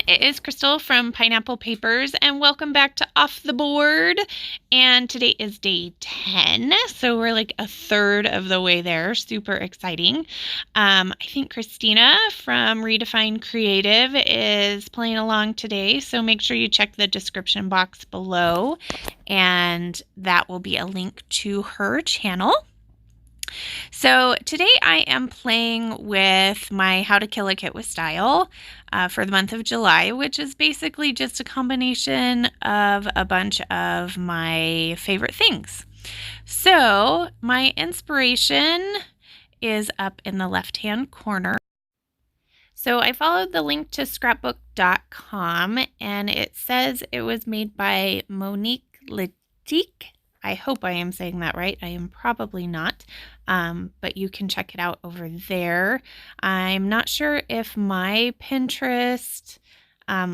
It is Crystal from Pineapple Papers, and welcome back to Off the Board. And today is day 10, so we're like a third of the way there. Super exciting. I think Christina from Redefine Creative is playing along today, so make sure you check the description box below, and that will be a link to her channel. So today I am playing with my How to Kill a Kit with Style for the month of July, which is basically just a combination of a bunch of my favorite things. So my inspiration is up in the left-hand corner. So I followed the link to scrapbook.com, and it says it was made by Monique Letique. I hope I am saying that right. I am probably not, but you can check it out over there. I'm not sure if my Pinterest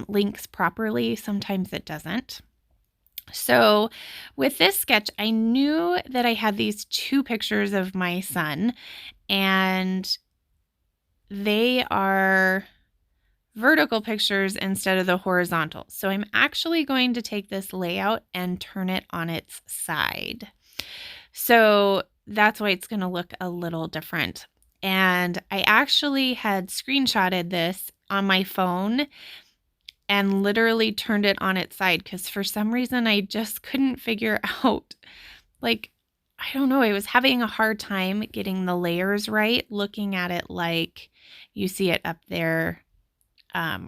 links properly. Sometimes it doesn't. So with this sketch, I knew that I had these two pictures of my son, and they are vertical pictures instead of the horizontal. So I'm actually going to take this layout and turn it on its side. So that's why it's going to look a little different. And I actually had screenshotted this on my phone and literally turned it on its side because for some reason I just couldn't figure out, like, I don't know, I was having a hard time getting the layers right, looking at it like you see it up there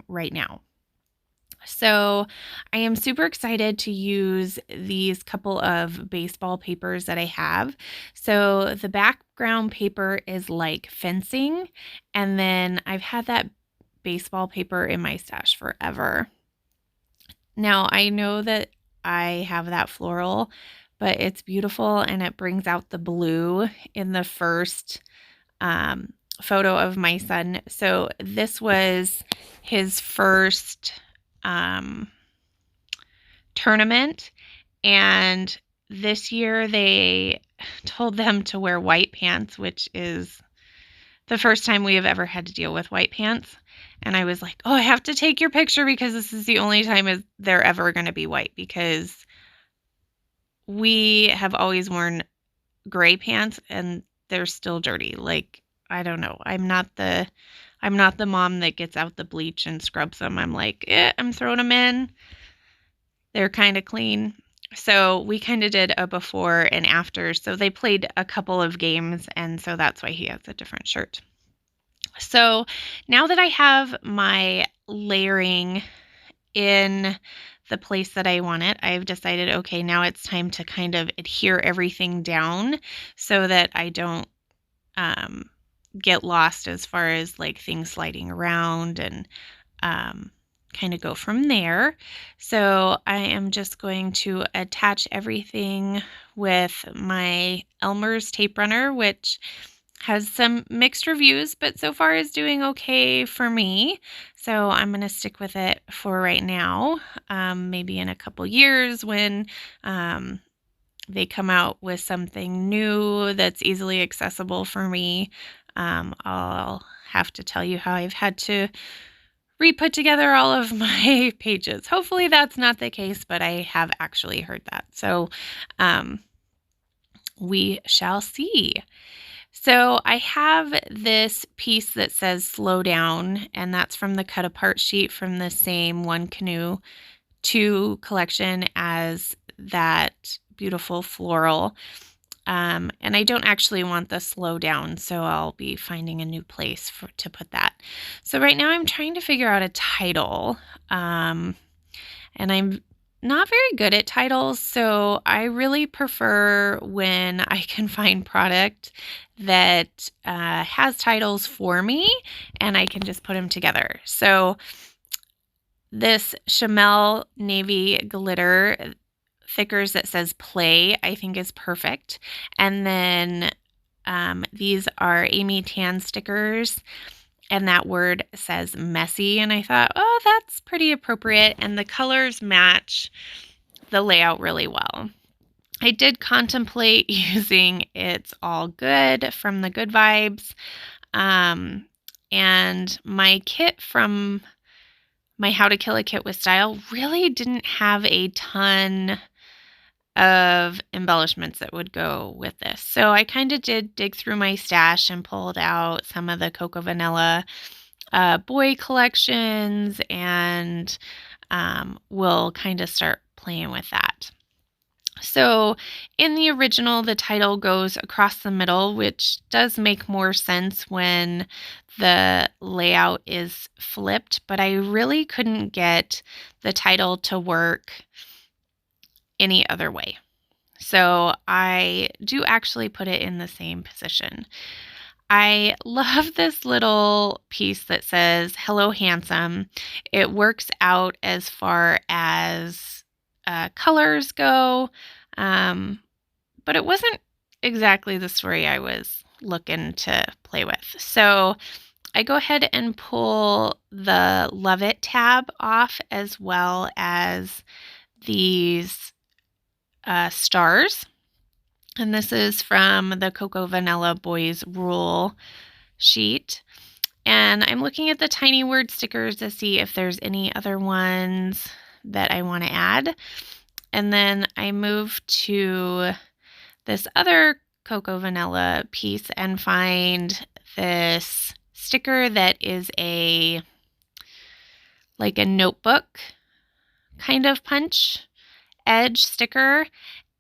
right now. So I am super excited to use these couple of baseball papers that I have. So the background paper is like fencing, and then I've had that baseball paper in my stash forever. Now I know that I have that floral, but it's beautiful and it brings out the blue in the first photo of my son. So this was his first tournament, and this year they told them to wear white pants, which is the first time we have ever had to deal with white pants. And I was like, oh, I have to take your picture because this is the only time they're ever going to be white, because we have always worn gray pants and they're still dirty. Like, I don't know. I'm not the mom that gets out the bleach and scrubs them. I'm like, I'm throwing them in. They're kind of clean. So we kind of did a before and after. So they played a couple of games, and so that's why he has a different shirt. So now that I have my layering in the place that I want it, I've decided, okay, now it's time to kind of adhere everything down so that I don't get lost as far as like things sliding around, and kind of go from there. So I am just going to attach everything with my Elmer's tape runner, which has some mixed reviews, but so far is doing okay for me. So I'm going to stick with it for right now. Maybe in a couple years when they come out with something new that's easily accessible for me, I'll have to tell you how I've had to re-put together all of my pages. Hopefully that's not the case, but I have actually heard that. So we shall see. So I have this piece that says slow down, and that's from the cut apart sheet from the same One Canoe 2 collection as that beautiful floral. And I don't actually want the slow down, so I'll be finding a new place to put that. So right now I'm trying to figure out a title, and I'm not very good at titles, so I really prefer when I can find product that has titles for me and I can just put them together. So this Chamel Navy Glitter thickers that says play, I think is perfect. And then these are Amy Tan stickers, and that word says messy, and I thought, oh, that's pretty appropriate, and the colors match the layout really well. I did contemplate using It's All Good from the Good Vibes, and my kit from my How to Kill a Kit with Style really didn't have a ton of embellishments that would go with this. So I kind of did dig through my stash and pulled out some of the Cocoa Vanilla boy collections, and we'll kind of start playing with that. So in the original, the title goes across the middle, which does make more sense when the layout is flipped, but I really couldn't get the title to work any other way. So I do actually put it in the same position. I love this little piece that says, "Hello, handsome." It works out as far as colors go, but it wasn't exactly the story I was looking to play with. So I go ahead and pull the Love It tab off, as well as these stars. And this is from the Cocoa Vanilla Boys Rule sheet. And I'm looking at the tiny word stickers to see if there's any other ones that I want to add. And then I move to this other Cocoa Vanilla piece and find this sticker that is like a notebook kind of punch edge sticker,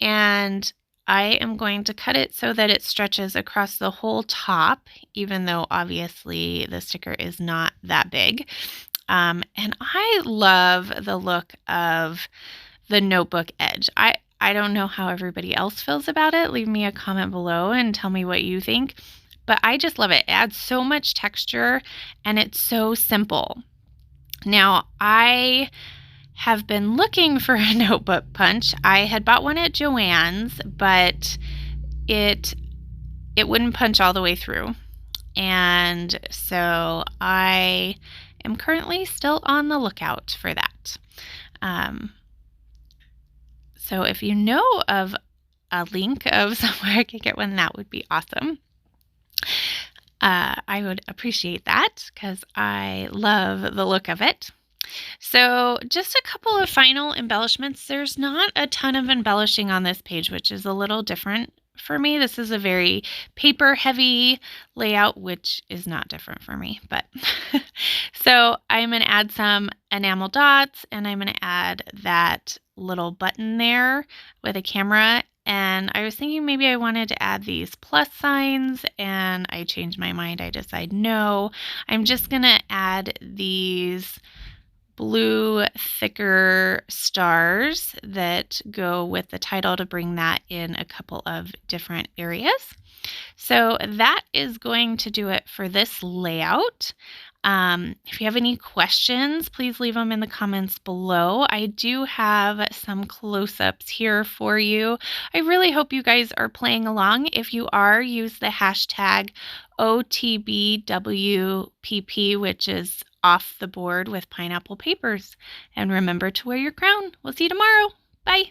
and I am going to cut it so that it stretches across the whole top, even though obviously the sticker is not that big. And I love the look of the notebook edge. I don't know how everybody else feels about it. Leave me a comment below and tell me what you think. But I just love it. It adds so much texture and it's so simple. Now, I have been looking for a notebook punch. I had bought one at Joann's, but it wouldn't punch all the way through. And so I am currently still on the lookout for that. So if you know of a link of somewhere I could get one, that would be awesome. I would appreciate that because I love the look of it. So just a couple of final embellishments. There's not a ton of embellishing on this page, which is a little different for me. This is a very paper heavy layout, which is not different for me, but so I'm going to add some enamel dots, and I'm going to add that little button there with a camera. And I was thinking maybe I wanted to add these plus signs, and I changed my mind. I decided no, I'm just going to add these blue thicker stars that go with the title to bring that in a couple of different areas. So that is going to do it for this layout. If you have any questions, please leave them in the comments below. I do have some close-ups here for you. I really hope you guys are playing along. If you are, use the hashtag OTBWPP, which is Off the Board with Pineapple Papers. And remember to wear your crown. We'll see you tomorrow. Bye.